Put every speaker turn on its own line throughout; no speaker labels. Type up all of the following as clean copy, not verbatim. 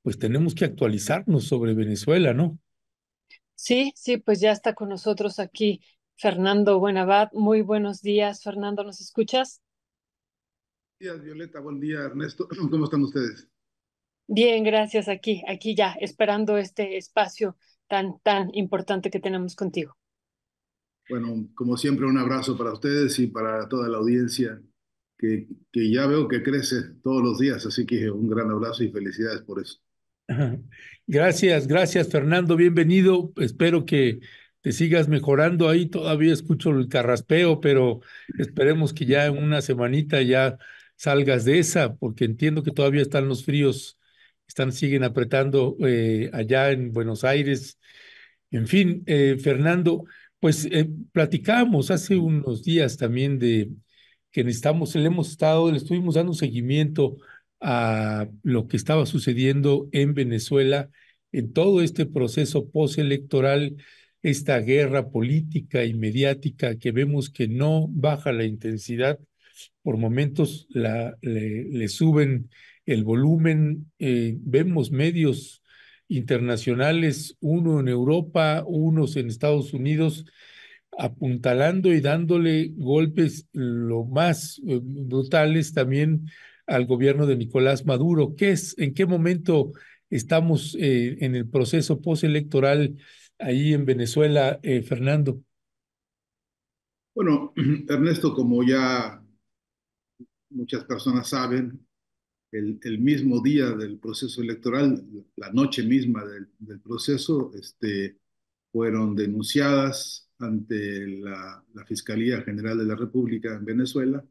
pues tenemos que actualizarnos sobre Venezuela, ¿no?
Sí, sí, pues ya está con nosotros aquí Fernando Buenabad. Muy buenos días, Fernando, ¿nos escuchas?
Días, Violeta, buen día, Ernesto. ¿Cómo están ustedes?
Bien, gracias, aquí ya, esperando este espacio tan importante que tenemos contigo.
Bueno, como siempre, un abrazo para ustedes y para toda la audiencia que ya veo que crece todos los días, así que un gran abrazo y felicidades por eso.
Ajá. Gracias, gracias, Fernando, bienvenido. Espero que te sigas mejorando ahí. Todavía escucho el carraspeo, pero esperemos que ya en una semanita ya salgas de esa, porque entiendo que todavía están los fríos, siguen apretando allá en Buenos Aires. En fin, Fernando, pues platicábamos hace unos días también de que necesitamos, le estuvimos dando seguimiento a lo que estaba sucediendo en Venezuela, en todo este proceso postelectoral, esta guerra política y mediática que vemos que no baja la intensidad, por momentos le suben el volumen, vemos medios internacionales, uno en Europa, unos en Estados Unidos, apuntalando y dándole golpes lo más brutales también al gobierno de Nicolás Maduro. ¿En qué momento estamos en el proceso postelectoral ahí en Venezuela, Fernando?
Bueno, Ernesto, como ya muchas personas saben, el mismo día del proceso electoral, la noche misma del proceso, fueron denunciadas ante la Fiscalía General de la República en Venezuela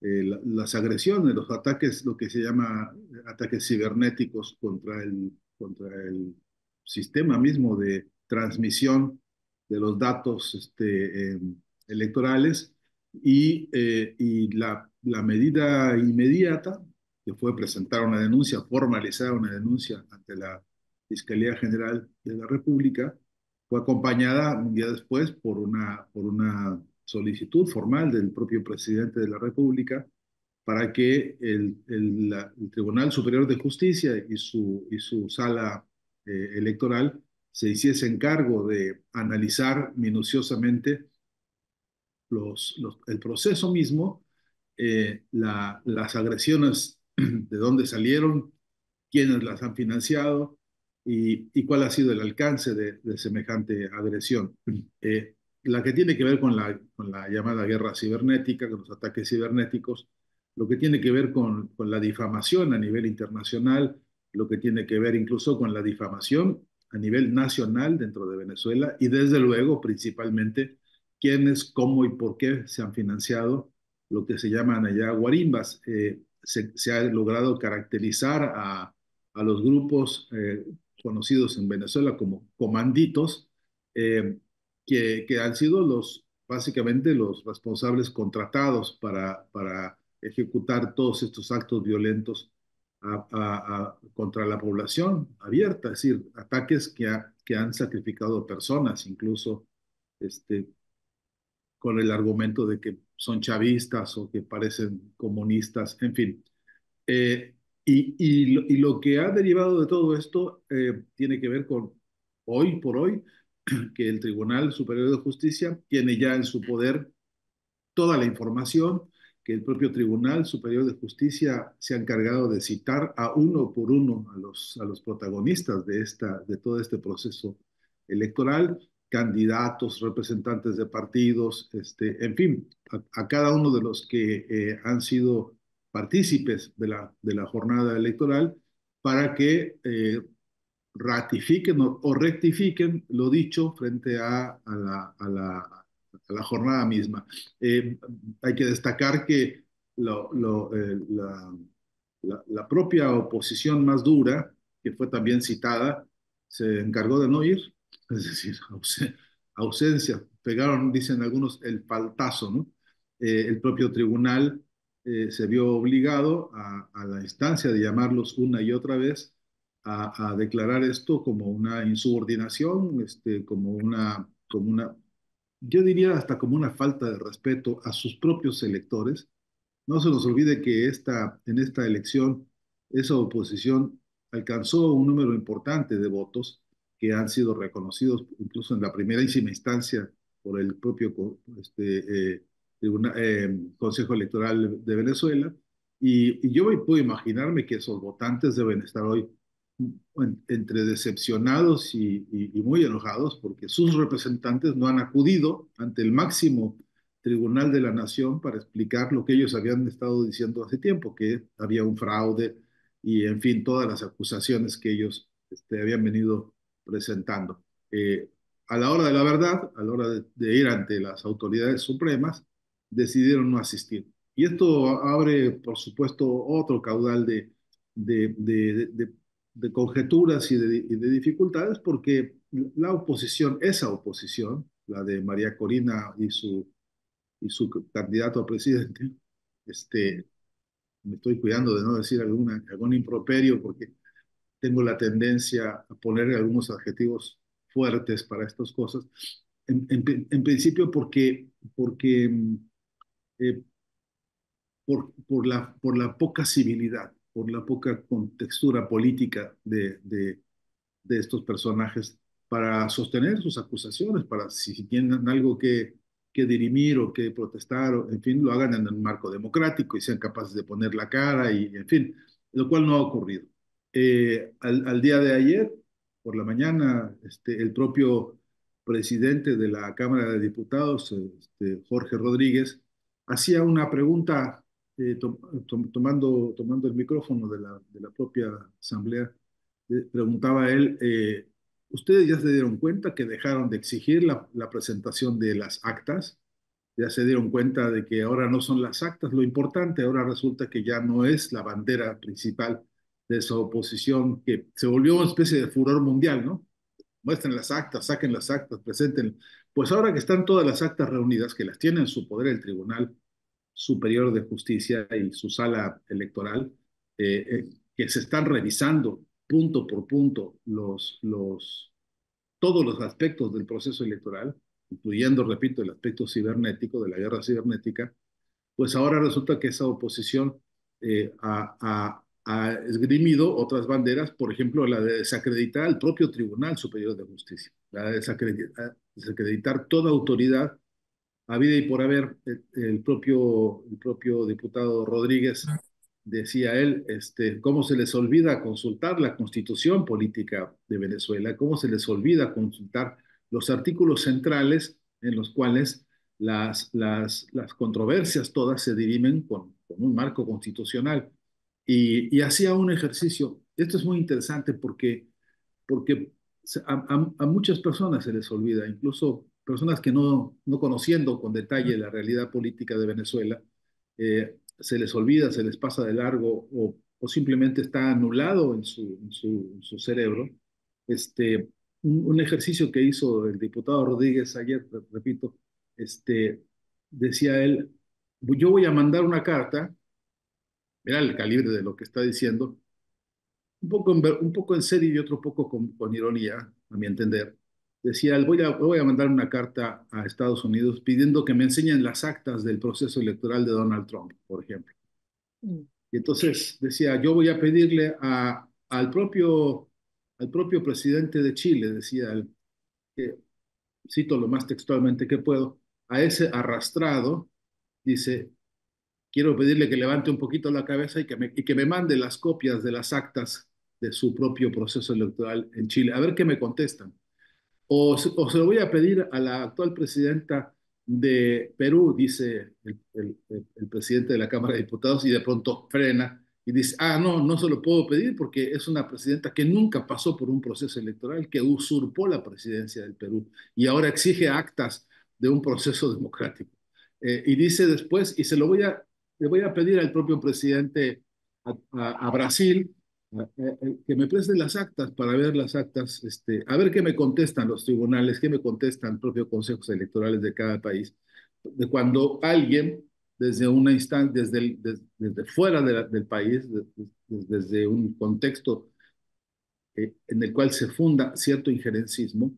las agresiones, los ataques, lo que se llama ataques cibernéticos contra el sistema mismo de transmisión de los datos electorales y la medida inmediata, que fue presentar una denuncia, formalizar una denuncia ante la Fiscalía General de la República, fue acompañada un día después por una solicitud formal del propio presidente de la República para que el Tribunal Superior de Justicia y su sala electoral se hiciesen cargo de analizar minuciosamente el proceso mismo, las agresiones, de dónde salieron, quiénes las han financiado y cuál ha sido el alcance de semejante agresión. La que tiene que ver con la llamada guerra cibernética, con los ataques cibernéticos, lo que tiene que ver con la difamación a nivel internacional, lo que tiene que ver incluso con la difamación a nivel nacional dentro de Venezuela y desde luego principalmente quiénes, cómo y por qué se han financiado lo que se llaman allá guarimbas. Se ha logrado caracterizar a los grupos conocidos en Venezuela como comanditos, eh, que han sido básicamente los responsables contratados para ejecutar todos estos actos violentos contra la población abierta, es decir, ataques que han sacrificado personas, incluso este, con el argumento de que son chavistas o que parecen comunistas, en fin. Eh, y lo que ha derivado de todo esto tiene que ver con hoy por hoy que el Tribunal Superior de Justicia tiene ya en su poder toda la información, que el propio Tribunal Superior de Justicia se ha encargado de citar a uno por uno a los protagonistas de todo este proceso electoral, candidatos, representantes de partidos, en fin, a cada uno de los que han sido partícipes de la jornada electoral para que ratifiquen o rectifiquen lo dicho frente a la jornada misma. Hay que destacar que la propia oposición más dura, que fue también citada, se encargó de no ir, es decir, ausencia, pegaron, dicen algunos, el faltazo, ¿no? El propio tribunal se vio obligado a la instancia de llamarlos una y otra vez a declarar esto como una insubordinación, yo diría hasta como una falta de respeto a sus propios electores. No se nos olvide que en esta elección, esa oposición alcanzó un número importante de votos que han sido reconocidos incluso en la primerísima instancia por el propio Consejo Electoral de Venezuela. Y yo puedo imaginarme que esos votantes deben estar hoy entre decepcionados y muy enojados porque sus representantes no han acudido ante el máximo tribunal de la nación para explicar lo que ellos habían estado diciendo hace tiempo, que había un fraude y, en fin, todas las acusaciones que ellos habían venido presentando. A la hora de la verdad, a la hora de ir ante las autoridades supremas, decidieron no asistir. Y esto abre, por supuesto, otro caudal de, de, de, de conjeturas y de dificultades, porque la oposición, esa oposición, la de María Corina y su candidato a presidente, me estoy cuidando de no decir algún improperio porque tengo la tendencia a poner algunos adjetivos fuertes para estas cosas. En principio porque eh, por la poca civilidad, por la poca contextura política de estos personajes para sostener sus acusaciones, para si tienen algo que dirimir o que protestar, o, en fin, lo hagan en un marco democrático y sean capaces de poner la cara, y en fin, lo cual no ha ocurrido. Al día de ayer, por la mañana, el propio presidente de la Cámara de Diputados, Jorge Rodríguez, hacía una pregunta tomando el micrófono de la propia asamblea. Preguntaba él, ¿ustedes ya se dieron cuenta que dejaron de exigir la presentación de las actas? ¿Ya se dieron cuenta de que ahora no son las actas lo importante? Ahora resulta que ya no es la bandera principal de esa oposición, que se volvió una especie de furor mundial, ¿no? Muestren las actas, saquen las actas, presenten. Pues ahora que están todas las actas reunidas, que las tiene en su poder el Tribunal Superior de Justicia y su sala electoral, que se están revisando punto por punto todos los aspectos del proceso electoral, incluyendo, repito, el aspecto cibernético, de la guerra cibernética. Pues ahora resulta que esa oposición ha esgrimido otras banderas, por ejemplo, la de desacreditar al propio Tribunal Superior de Justicia, la de desacreditar toda autoridad habida y por haber. El propio diputado Rodríguez decía él, cómo se les olvida consultar la constitución política de Venezuela, cómo se les olvida consultar los artículos centrales en los cuales las controversias todas se dirimen con un marco constitucional. Y hacía un ejercicio. Esto es muy interesante porque a muchas personas se les olvida, incluso personas que no conociendo con detalle la realidad política de Venezuela, se les olvida, se les pasa de largo, o simplemente está anulado en su cerebro. Este, un ejercicio que hizo el diputado Rodríguez ayer, repito, decía él, yo voy a mandar una carta, mira el calibre de lo que está diciendo, un poco en serio y otro poco con ironía, a mi entender. Decía, voy a mandar una carta a Estados Unidos pidiendo que me enseñen las actas del proceso electoral de Donald Trump, por ejemplo.
Mm.
Y entonces decía, yo voy a pedirle al propio presidente de Chile, decía él, que cito lo más textualmente que puedo, a ese arrastrado, dice, quiero pedirle que levante un poquito la cabeza y que me mande las copias de las actas de su propio proceso electoral en Chile. A ver qué me contestan. O se lo voy a pedir a la actual presidenta de Perú, dice el presidente de la Cámara de Diputados, y de pronto frena y dice, no, no se lo puedo pedir porque es una presidenta que nunca pasó por un proceso electoral, que usurpó la presidencia del Perú y ahora exige actas de un proceso democrático. Y dice después, y le voy a pedir al propio presidente a Brasil, que me presten las actas para ver las actas, a ver qué me contestan los tribunales, qué me contestan propios consejos electorales de cada país, de cuando alguien desde una instancia, desde fuera del país, desde un contexto en el cual se funda cierto injerencismo,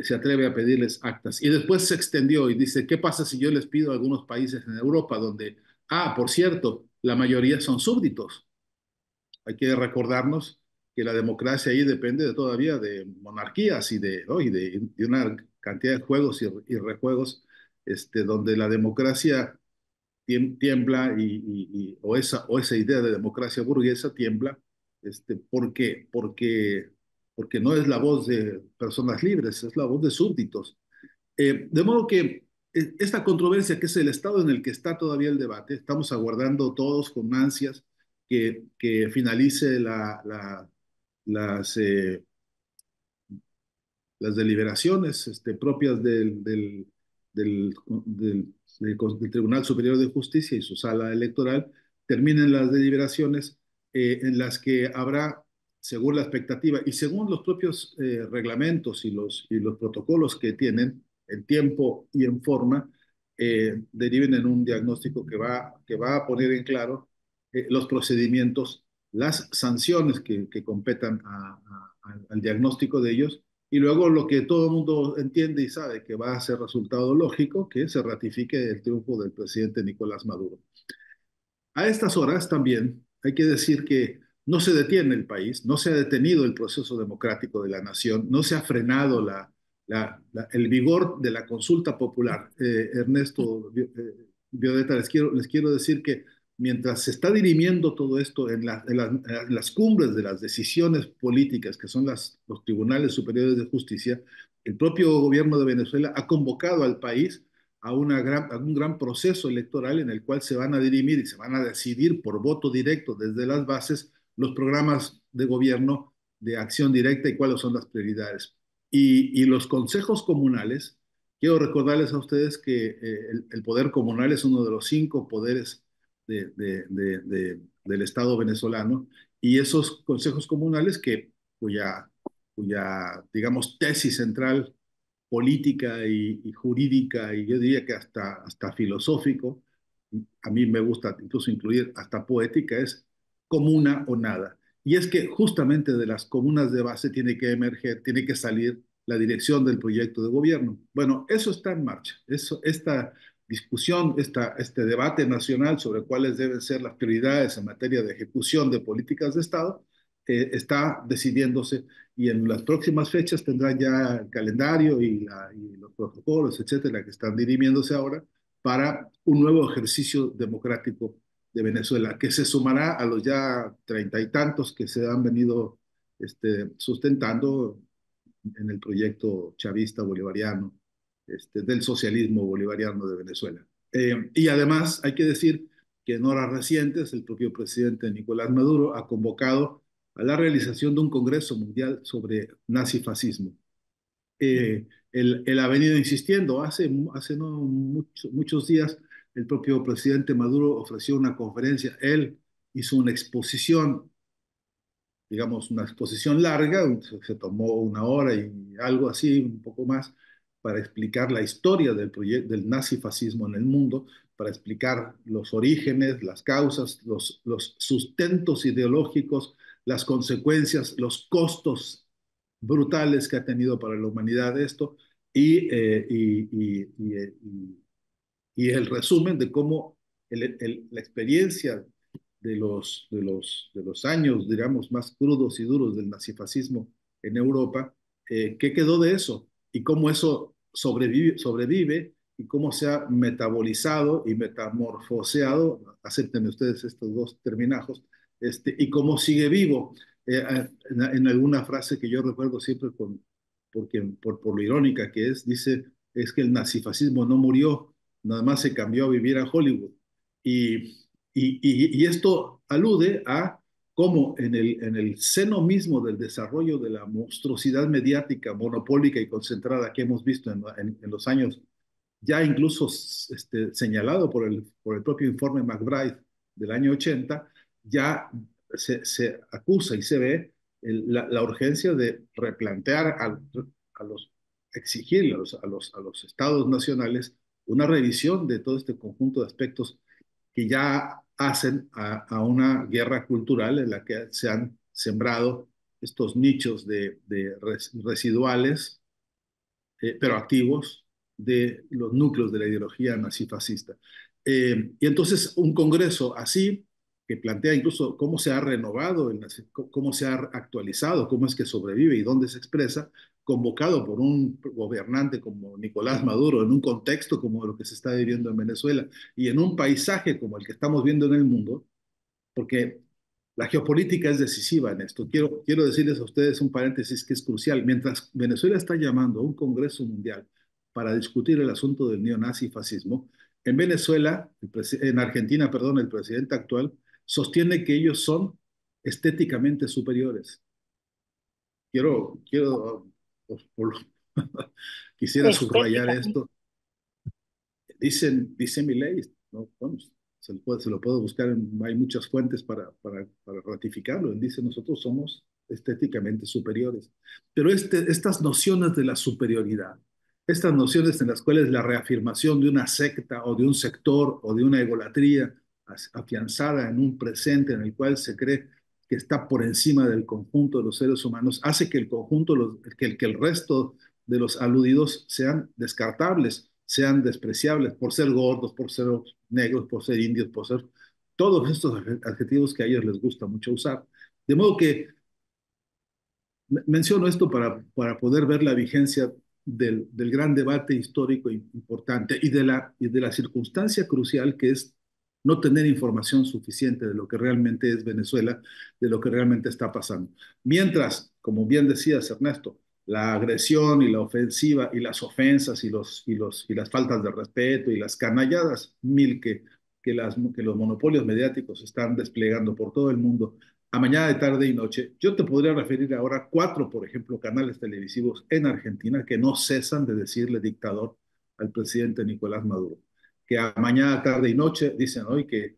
se atreve a pedirles actas. Y después se extendió y dice, ¿qué pasa si yo les pido a algunos países en Europa donde, por cierto, la mayoría son súbditos? Hay que recordarnos que la democracia ahí depende todavía de monarquías y ¿no? de una cantidad de juegos y rejuegos, donde la democracia tiembla o esa idea de democracia burguesa tiembla, ¿por qué? Porque no es la voz de personas libres, es la voz de súbditos. De modo que esta controversia, que es el estado en el que está todavía el debate, estamos aguardando todos con ansias que finalice las, las deliberaciones propias del Tribunal Superior de Justicia y su sala electoral, terminen las deliberaciones en las que habrá, según la expectativa y según los propios reglamentos y los protocolos que tienen, en tiempo y en forma, deriven en un diagnóstico que va a poner en claro los procedimientos, las sanciones que competan al diagnóstico de ellos, y luego lo que todo el mundo entiende y sabe que va a ser resultado lógico, que se ratifique el triunfo del presidente Nicolás Maduro. A estas horas también hay que decir que no se detiene el país, no se ha detenido el proceso democrático de la nación, no se ha frenado el vigor de la consulta popular. Ernesto, Violeta, les quiero decir que mientras se está dirimiendo todo esto en las cumbres de las decisiones políticas, que son los tribunales superiores de justicia, el propio gobierno de Venezuela ha convocado al país a un gran proceso electoral en el cual se van a dirimir y se van a decidir por voto directo desde las bases los programas de gobierno de acción directa y cuáles son las prioridades. Y los consejos comunales, quiero recordarles a ustedes que el poder comunal es uno de los 5 poderes del Estado venezolano, y esos consejos comunales cuya digamos, tesis central política y jurídica, y yo diría que hasta filosófico, a mí me gusta incluso incluir hasta poética, es comuna o nada. Y es que justamente de las comunas de base tiene que emerger, tiene que salir la dirección del proyecto de gobierno. Bueno, eso está en marcha. Esta discusión, este debate nacional sobre cuáles deben ser las prioridades en materia de ejecución de políticas de Estado, está decidiéndose, y en las próximas fechas tendrán ya el calendario y los protocolos, etcétera, que están dirimiéndose ahora para un nuevo ejercicio democrático de Venezuela, que se sumará a los ya 30 y tantos que se han venido sustentando en el proyecto chavista bolivariano, del socialismo bolivariano de Venezuela. Y además hay que decir que en horas recientes el propio presidente Nicolás Maduro ha convocado a la realización de un Congreso Mundial sobre nazifascismo. Él ha venido insistiendo, hace no muchos días el propio presidente Maduro ofreció una conferencia, él hizo una exposición, digamos, una exposición larga, se tomó 1 hora y algo así, un poco más, para explicar la historia del nazifascismo en el mundo, para explicar los orígenes, las causas, los sustentos ideológicos, las consecuencias, los costos brutales que ha tenido para la humanidad esto, y, y el resumen de cómo la experiencia de los años, digamos, más crudos y duros del nazifascismo en Europa, ¿qué quedó de eso? Y cómo eso sobrevive y cómo se ha metabolizado y metamorfoseado, acéptenme ustedes estos 2 terminajos, y cómo sigue vivo. En alguna frase que yo recuerdo siempre por lo irónica que dice, es que el nazifascismo no murió, nada más se cambió a vivir a Hollywood. Y, y esto alude a cómo en el seno mismo del desarrollo de la monstruosidad mediática, monopólica y concentrada que hemos visto en los años, ya incluso señalado por el propio informe McBride del año 80, ya se acusa y se ve la urgencia de replantear a los, exigir a los estados nacionales una revisión de todo este conjunto de aspectos que ya hacen a una guerra cultural en la que se han sembrado estos nichos residuales, pero activos, de los núcleos de la ideología nazifascista. Y entonces un congreso así que plantea incluso cómo se ha renovado, cómo se ha actualizado, cómo es que sobrevive y dónde se expresa, convocado por un gobernante como Nicolás Maduro, en un contexto como lo que se está viviendo en Venezuela y en un paisaje como el que estamos viendo en el mundo, porque la geopolítica es decisiva en esto. Quiero decirles a ustedes un paréntesis que es crucial. Mientras Venezuela está llamando a un Congreso Mundial para discutir el asunto del neonazifascismo, en Venezuela, en Argentina, perdón, el presidente actual sostiene que ellos son estéticamente superiores. Quiero, quisiera subrayar
Estéticamente.
esto. Dice mi ley, ¿no? Vamos, se lo puedo buscar, hay muchas fuentes para ratificarlo. Él dice, nosotros somos estéticamente superiores. Pero estas nociones de la superioridad, estas nociones en las cuales la reafirmación de una secta o de un sector o de una egolatría afianzada en un presente en el cual se cree que está por encima del conjunto de los seres humanos, hace que el conjunto, que el resto de los aludidos sean descartables, sean despreciables por ser gordos, por ser negros, por ser indios, por ser todos estos adjetivos que a ellos les gusta mucho usar. De modo que menciono esto para poder ver la vigencia del gran debate histórico importante y de la circunstancia crucial que es no tener información suficiente de lo que realmente es Venezuela, de lo que realmente está pasando. Mientras, como bien decías, Ernesto, la agresión y la ofensiva y las ofensas y las faltas de respeto y las canalladas mil que los monopolios mediáticos están desplegando por todo el mundo a mañana, de tarde y noche. Yo te podría referir ahora 4, por ejemplo, canales televisivos en Argentina que no cesan de decirle dictador al presidente Nicolás Maduro, que a mañana, tarde y noche dicen hoy que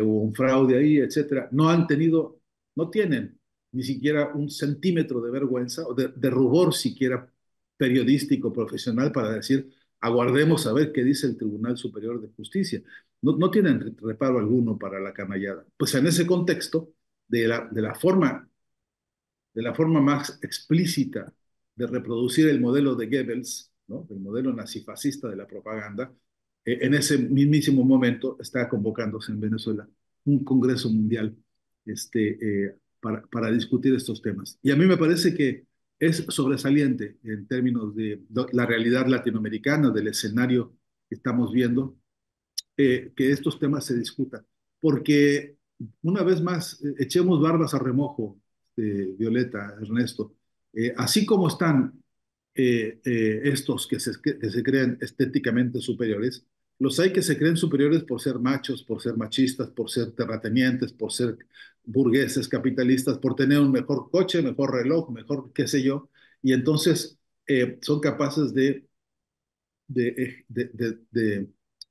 hubo un fraude ahí, etcétera. No tienen ni siquiera un centímetro de vergüenza o de rubor siquiera periodístico, profesional para decir, aguardemos a ver qué dice el Tribunal Superior de Justicia. No tienen reparo alguno para la canallada. Pues en ese contexto, de la, de la forma de la forma más explícita de reproducir el modelo de Goebbels, ¿no? El modelo nazifascista de la propaganda, en ese mismísimo momento está convocándose en Venezuela un Congreso Mundial para discutir estos temas. Y a mí me parece que es sobresaliente en términos de la realidad latinoamericana, del escenario que estamos viendo, que estos temas se discutan. Porque una vez más, echemos barbas a remojo, Violeta, Ernesto. Así como están estos que se creen estéticamente superiores, los hay que se creen superiores por ser machos, por ser machistas, por ser terratenientes, por ser burgueses, capitalistas, por tener un mejor coche, mejor reloj, mejor qué sé yo, y entonces son capaces de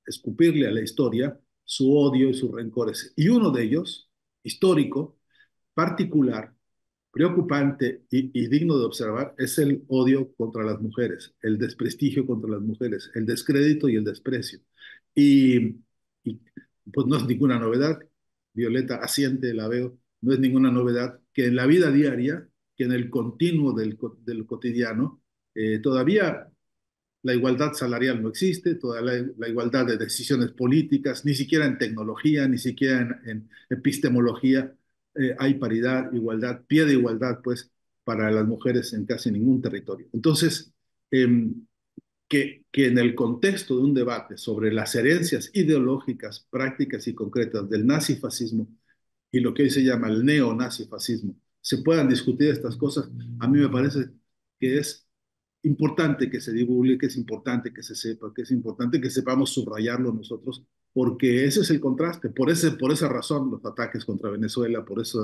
escupirle a la historia su odio y sus rencores. Y uno de ellos, histórico, particular, preocupante y digno de observar, es el odio contra las mujeres, el desprestigio contra las mujeres, el descrédito y el desprecio. Y, y pues no es ninguna novedad, Violeta asiente, la veo, no es ninguna novedad que en la vida diaria, que en el continuo del cotidiano, todavía la igualdad salarial no existe, toda la igualdad de decisiones políticas, ni siquiera en tecnología, ni siquiera en epistemología hay paridad, igualdad, pie de igualdad, pues, para las mujeres en casi ningún territorio. Entonces, eh, que en el contexto de un debate sobre las herencias ideológicas, prácticas y concretas del nazifascismo y lo que hoy se llama el neonazifascismo, se puedan discutir estas cosas, a mí me parece que es importante que se divulgue, que es importante que se sepa, que es importante que sepamos subrayarlo nosotros, porque ese es el contraste. Por esa razón los ataques contra Venezuela, por esa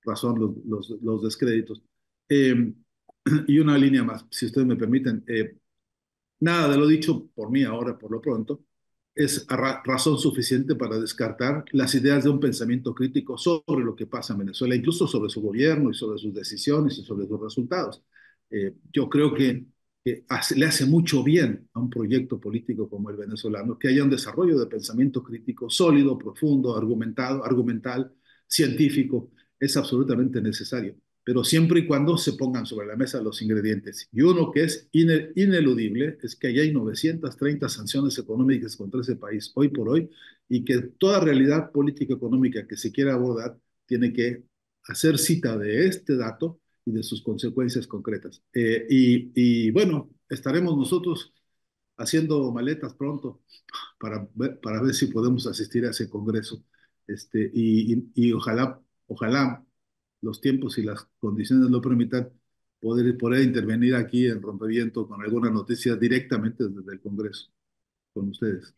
razón los descréditos. Eh, y una línea más, si ustedes me permiten. Nada de lo dicho por mí ahora, por lo pronto, es razón suficiente para descartar las ideas de un pensamiento crítico sobre lo que pasa en Venezuela, incluso sobre su gobierno y sobre sus decisiones y sobre sus resultados. Yo creo que le hace mucho bien a un proyecto político como el venezolano que haya un desarrollo de pensamiento crítico sólido, profundo, argumental, científico. Es absolutamente necesario. pero siempre y cuando se pongan sobre la mesa los ingredientes. Y uno que es ineludible es que allá hay 930 sanciones económicas contra ese país hoy por hoy, y que toda realidad política económica que se quiera abordar tiene que hacer cita de este dato y de sus consecuencias concretas. Y bueno, estaremos nosotros haciendo maletas pronto para ver si podemos asistir a ese congreso. Y ojalá los tiempos y las condiciones lo permitan, poder intervenir aquí en Rompeviento con alguna noticia directamente desde el Congreso, con ustedes.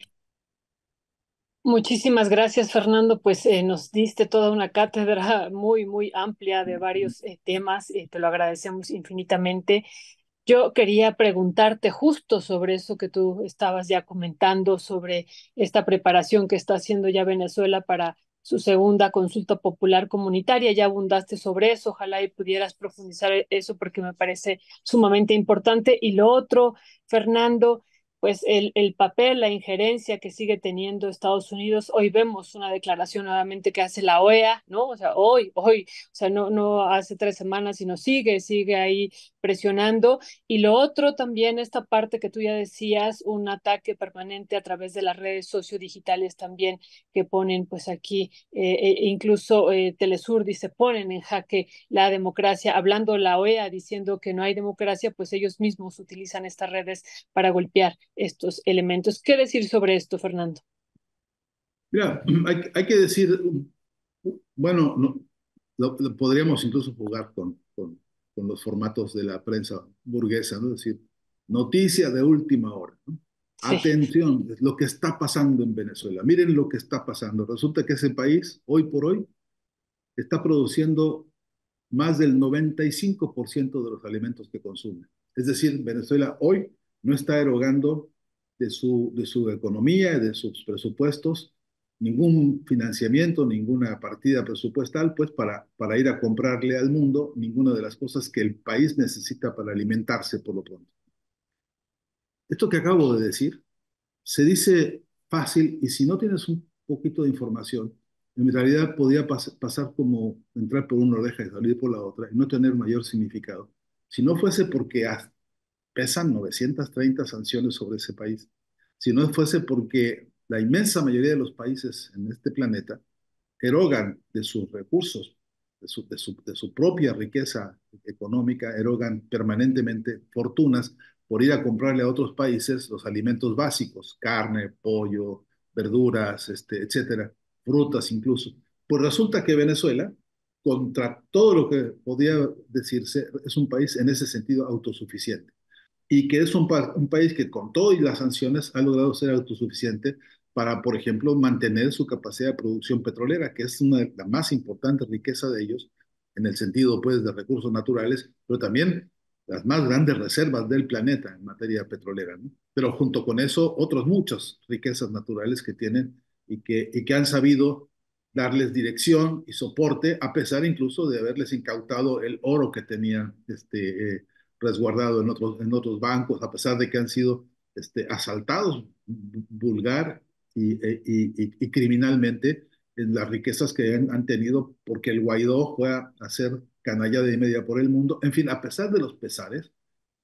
Muchísimas gracias, Fernando. Pues nos diste toda una cátedra muy, muy amplia de varios temas. Te lo agradecemos infinitamente. Yo quería preguntarte justo sobre eso que tú estabas ya comentando, sobre esta preparación que está haciendo ya Venezuela para su segunda consulta popular comunitaria. Ya abundaste sobre eso, ojalá y pudieras profundizar eso porque me parece sumamente importante. Y lo otro, Fernando, pues el papel, la injerencia que sigue teniendo Estados Unidos. Hoy vemos una declaración nuevamente que hace la OEA, ¿no? O sea, o sea, no hace 3 semanas, sino sigue ahí presionando. Y lo otro también, esta parte que tú ya decías, un ataque permanente a través de las redes sociodigitales también que ponen pues aquí, incluso Telesur dice, ponen en jaque la democracia, hablando la OEA diciendo que no hay democracia, pues ellos mismos utilizan estas redes para golpear estos elementos. ¿Qué decir sobre esto, Fernando?
Mira, hay que decir, bueno, no, podríamos incluso jugar con los formatos de la prensa burguesa, ¿no? Es decir, noticia de última hora, ¿no?
Sí.
Atención, es lo que está pasando en Venezuela. Miren lo que está pasando. Resulta que ese país, hoy por hoy, está produciendo más del 95% de los alimentos que consume. Es decir, Venezuela hoy no está erogando de su economía y de sus presupuestos ningún financiamiento, ninguna partida presupuestal, pues para ir a comprarle al mundo ninguna de las cosas que el país necesita para alimentarse por lo pronto. Esto que acabo de decir se dice fácil, y si no tienes un poquito de información, en realidad podría pasar como entrar por una oreja y salir por la otra y no tener mayor significado. Si no fuese porque pesan 930 sanciones sobre ese país, si no fuese porque la inmensa mayoría de los países en este planeta erogan de sus recursos, de su propia riqueza económica, erogan permanentemente fortunas por ir a comprarle a otros países los alimentos básicos, carne, pollo, verduras, etcétera, frutas incluso. Pues resulta que Venezuela, contra todo lo que podía decirse, es un país en ese sentido autosuficiente, y que es un país que con todo y las sanciones ha logrado ser autosuficiente para, por ejemplo, mantener su capacidad de producción petrolera, que es una de las más importantes riquezas de ellos, en el sentido, pues, de recursos naturales, pero también las más grandes reservas del planeta en materia petrolera, ¿no? Pero junto con eso, otras muchas riquezas naturales que tienen, y que han sabido darles dirección y soporte, a pesar incluso de haberles incautado el oro que tenían resguardado en otros bancos, a pesar de que han sido asaltados vulgar y criminalmente en las riquezas que han tenido, porque el Guaidó fue a hacer canalla de media por el mundo. En fin, a pesar de los pesares,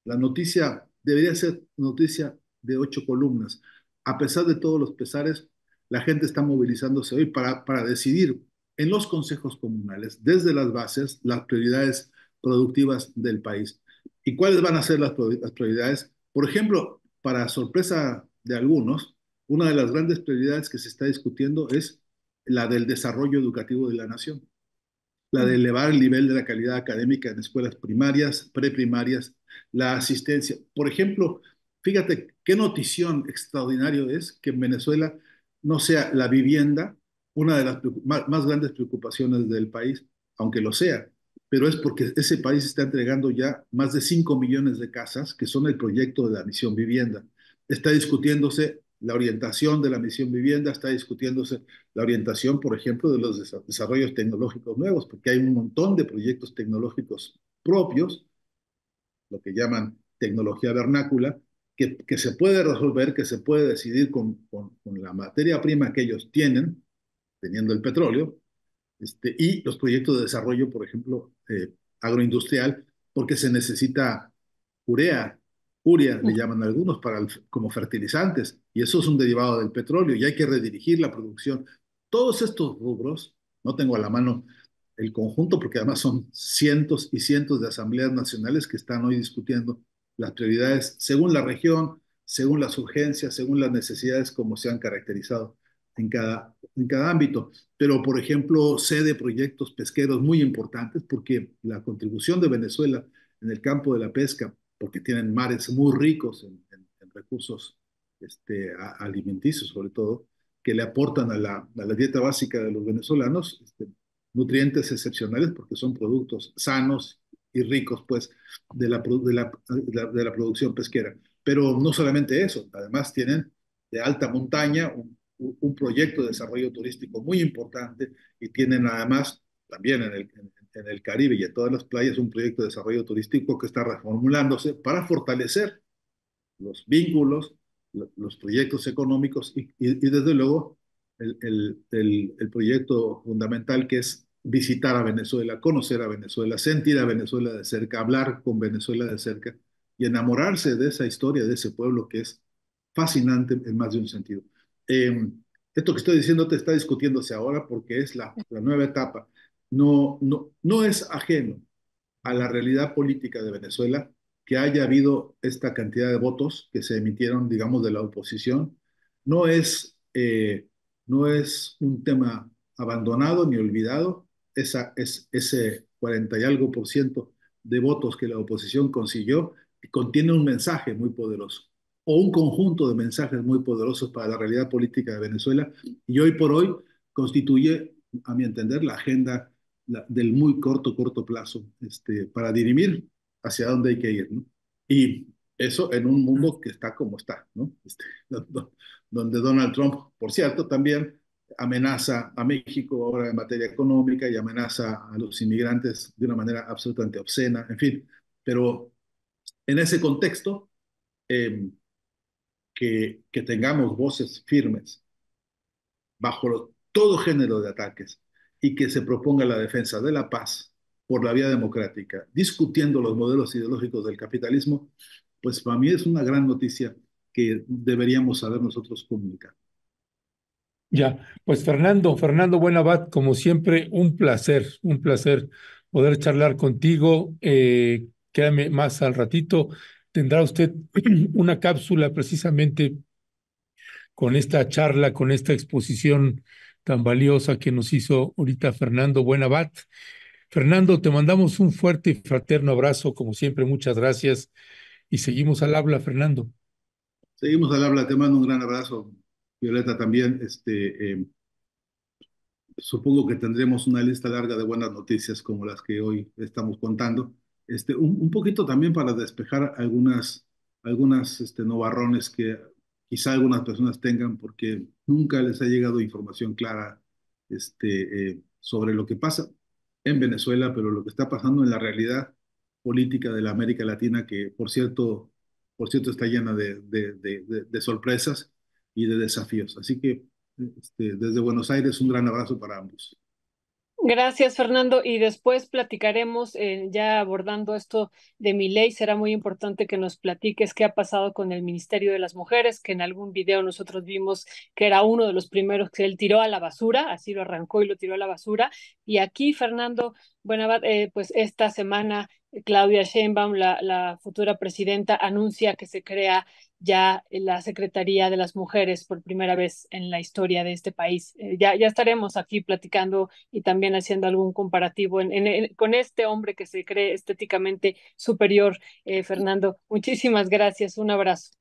la noticia debería ser noticia de 8 columnas. A pesar de todos los pesares, la gente está movilizándose hoy para decidir en los consejos comunales, desde las bases, las prioridades productivas del país. ¿Y cuáles van a ser las prioridades? Por ejemplo, para sorpresa de algunos, una de las grandes prioridades que se está discutiendo es la del desarrollo educativo de la nación, la de elevar el nivel de la calidad académica en escuelas primarias, preprimarias, la asistencia. Por ejemplo, fíjate qué notición extraordinario es que en Venezuela no sea la vivienda una de las más grandes preocupaciones del país, aunque lo sea, pero es porque ese país está entregando ya más de 5 millones de casas, que son el proyecto de la misión vivienda. Está discutiéndose la orientación de la misión vivienda, está discutiéndose la orientación, por ejemplo, de los desarrollos tecnológicos nuevos, porque hay un montón de proyectos tecnológicos propios, lo que llaman tecnología vernácula, que se puede resolver, que se puede decidir con la materia prima que ellos tienen, teniendo el petróleo, y los proyectos de desarrollo, por ejemplo, agroindustrial, porque se necesita urea, urea le llaman algunos, como fertilizantes, y eso es un derivado del petróleo, y hay que redirigir la producción. Todos estos rubros, no tengo a la mano el conjunto, porque además son cientos y cientos de asambleas nacionales que están hoy discutiendo las prioridades según la región, según las urgencias, según las necesidades, como se han caracterizado en cada ámbito. Pero, por ejemplo, sé de proyectos pesqueros muy importantes porque la contribución de Venezuela en el campo de la pesca, porque tienen mares muy ricos en recursos alimenticios, sobre todo, que le aportan a la dieta básica de los venezolanos nutrientes excepcionales porque son productos sanos y ricos, pues, de la producción pesquera. Pero no solamente eso, además tienen de alta montaña un proyecto de desarrollo turístico muy importante y tienen además también en el Caribe y en todas las playas un proyecto de desarrollo turístico que está reformulándose para fortalecer los vínculos, los proyectos económicos y desde luego el proyecto fundamental que es visitar a Venezuela, conocer a Venezuela, sentir a Venezuela de cerca, hablar con Venezuela de cerca y enamorarse de esa historia, de ese pueblo que es fascinante en más de un sentido. Eh, Esto que estoy diciendo te está discutiéndose ahora porque es la nueva etapa. No, no, no es ajeno a la realidad política de Venezuela que haya habido esta cantidad de votos que se emitieron, digamos, de la oposición. No es, eh, no es un tema abandonado ni olvidado. Ese 40 y algo por ciento de votos que la oposición consiguió contiene un mensaje muy poderoso o un conjunto de mensajes muy poderosos para la realidad política de Venezuela y hoy por hoy constituye, a mi entender, la agenda del muy corto plazo, para dirimir hacia dónde hay que ir, ¿no? Y eso en un mundo que está como está, ¿no? Donde Donald Trump, por cierto, también amenaza a México ahora en materia económica y amenaza a los inmigrantes de una manera absolutamente obscena, en fin. Pero en ese contexto, eh, que tengamos voces firmes bajo todo género de ataques y que se proponga la defensa de la paz por la vía democrática, discutiendo los modelos ideológicos del capitalismo, pues para mí es una gran noticia que deberíamos saber nosotros comunicar.
Ya, pues Fernando Buenabad, como siempre, un placer poder charlar contigo. Quédame más al ratito. Tendrá usted una cápsula precisamente con esta charla, con esta exposición tan valiosa que nos hizo ahorita Fernando Buenabad. Fernando, te mandamos un fuerte y fraterno abrazo, como siempre, muchas gracias y seguimos al habla, Fernando.
Seguimos al habla, te mando un gran abrazo, Violeta también. Supongo que tendremos una lista larga de buenas noticias como las que hoy estamos contando. Un poquito también para despejar algunas novarrones que quizá algunas personas tengan porque nunca les ha llegado información clara sobre lo que pasa en Venezuela, pero lo que está pasando en la realidad política de la América Latina, que por cierto está llena de sorpresas y de desafíos. Así que desde Buenos Aires, un gran abrazo para ambos.
Gracias, Fernando. Y después platicaremos, ya abordando esto de mi ley, será muy importante que nos platiques qué ha pasado con el Ministerio de las Mujeres, que en algún video nosotros vimos que era uno de los primeros que él tiró a la basura, así lo arrancó y lo tiró a la basura. Y aquí, Fernando, bueno, pues esta semana Claudia Sheinbaum, la futura presidenta, anuncia que se crea ya la Secretaría de las Mujeres por primera vez en la historia de este país. Ya estaremos aquí platicando y también haciendo algún comparativo con este hombre que se cree estéticamente superior, Fernando. Muchísimas gracias, un abrazo.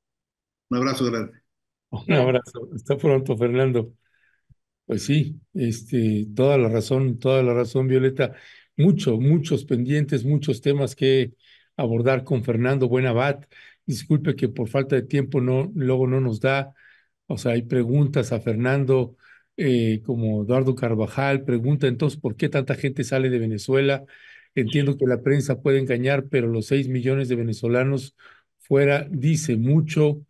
Un abrazo grande.
Un
Gracias.
abrazo. Hasta pronto, Fernando. Pues sí, toda la razón, Violeta. Muchos pendientes, muchos temas que abordar con Fernando Buenabad. Disculpe que por falta de tiempo luego no nos da. O sea, hay preguntas a Fernando, como Eduardo Carvajal, pregunta entonces por qué tanta gente sale de Venezuela. Entiendo que la prensa puede engañar, pero los 6 millones de venezolanos fuera dice mucho.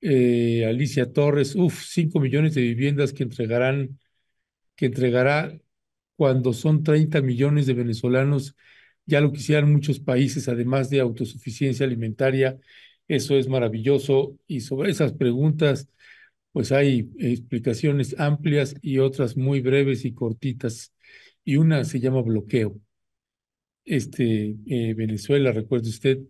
Alicia Torres, 5 millones de viviendas que entregará cuando son 30 millones de venezolanos Ya lo quisieran muchos países, además de autosuficiencia alimentaria. Eso es maravilloso. Y sobre esas preguntas, pues hay explicaciones amplias y otras muy breves y cortitas. Y una se llama bloqueo. Venezuela, recuerde usted,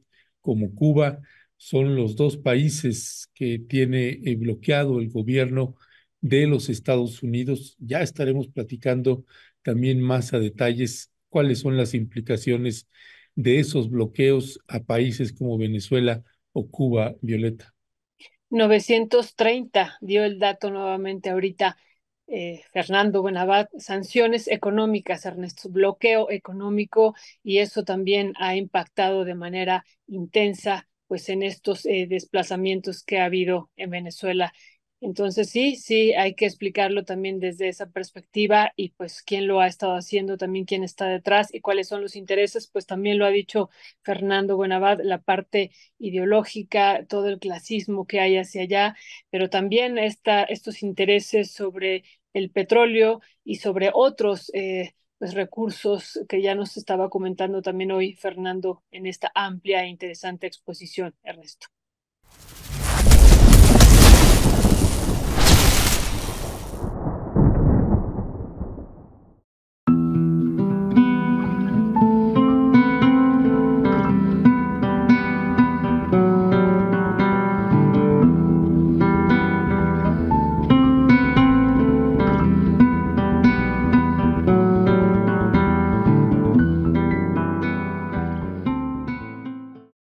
como Cuba, son los dos países que tiene bloqueado el gobierno de los Estados Unidos. Ya estaremos platicando también más a detalles cuáles son las implicaciones de esos bloqueos a países como Venezuela o Cuba, Violeta.
930 dio el dato nuevamente ahorita Fernando Buenabad, sanciones económicas, Ernesto, bloqueo económico, y eso también ha impactado de manera intensa pues en estos desplazamientos que ha habido en Venezuela. Entonces sí, sí, hay que explicarlo también desde esa perspectiva y pues quién lo ha estado haciendo, también quién está detrás y cuáles son los intereses, pues también lo ha dicho Fernando Buenabad, la parte ideológica, todo el clasismo que hay hacia allá, pero también estos intereses sobre el petróleo y sobre otros pues, recursos que ya nos estaba comentando también hoy Fernando en esta amplia e interesante exposición, Ernesto.